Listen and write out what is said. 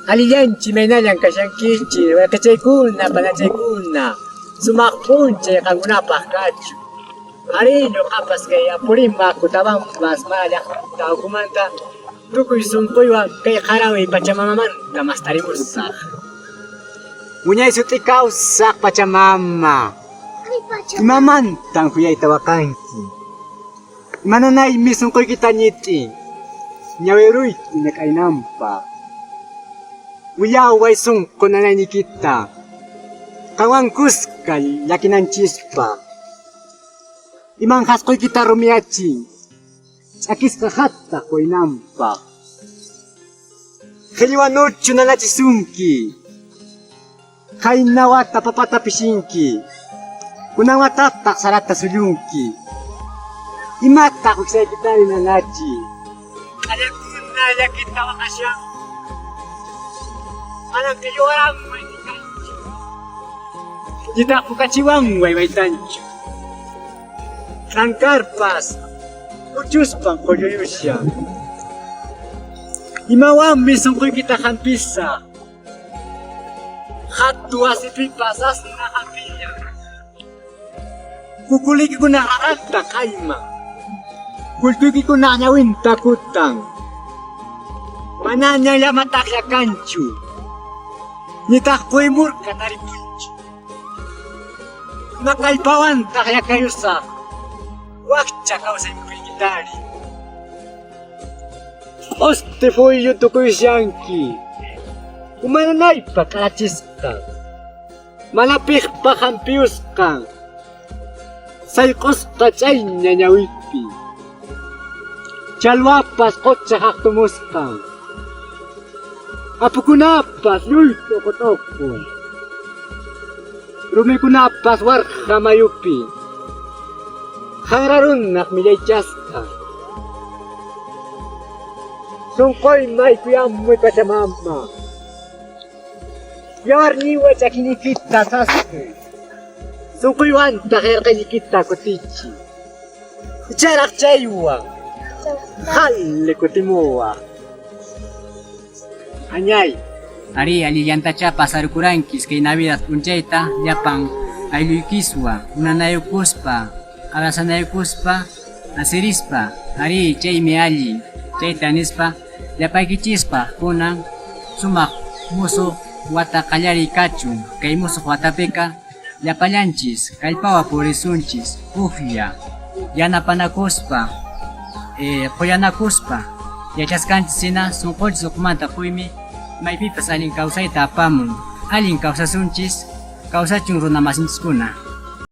Aliyanchi mainallan kashankichi, wakachaykuna panachaykuna, sumakpuncha kankunapaq kachu. Arino kapas kay apurimba kutabambas malla tawkumanta tukuy sunquywan kay qarawi Pachamamamanta mastarimusaq. Uñay suti kawsaq Pachamama. Imamantan huyayta wakanki. Imananaymi sunquykita ñit'i. Ñawiruyti nakaynanpaq. Uyaway sunqu nanaynikita. Qawankusqa llakinanchispa. Iman hasquykita rumiyachi. Ch'akisqa hatta qoynanpaq. Qillwanuchu nanachisunki. Qaynawata papata pishinki. Kunawatapaq sarata suyunki. Imataq wiksaykitari nanachi. Alakuna llakita wakashan. Anak qillwaranmay nikanchu. Ñitaq pukachiwanway maytanchu. Trancarpas, uchuspan qolluyusha. Imawanmi sunquykita hampisa. Hattu wasipipas asna hapilla. Kukulikikuna haranta kayman. Kultuykikuna ñawinta kutan. Manaña llamataq llakanchu. Ñitaq puymurqa taripunchu. Maqallpawantaq llakayusaq. Wakcha kawsaykuykitari. Oste fuyllu tukuyshanki. Umananaypa kalachisqa. Malapikpa hampiyusqa. Sayk'usqa chayña ñawipi. Challwapas qocha haqtumusqa. Apukunapas lluytu uqut'uqku. Rumikunapas warqa mayupi. Hanrarunaq millaychasqa. Sunquyman kuyamuy Pachamama. Yawarniwa chakinikita sasqi. Sunquywanta qillqaynikita kutichi. Icharaq chaywan. Halle kutimuwa. Añay. Ari alliyantacha pasarukuranchis kay Navidad p'unchayta llapan aylluykiswa unanayukuspa abrasanayukuspa asirispa ari chaymi alli chayta nispa llapaykichispa kunan sumaq musuq wata qallari kachun kay musuq watapika llapallanchis kallpawa purisunchis uqlla yanapanakuspa quyanakuspa yachasqanchis hina sunqunchis uqmanta quymi maypipas allin kawsayta apamun allin kawsasunchis kawsachun runamasinchiskuna.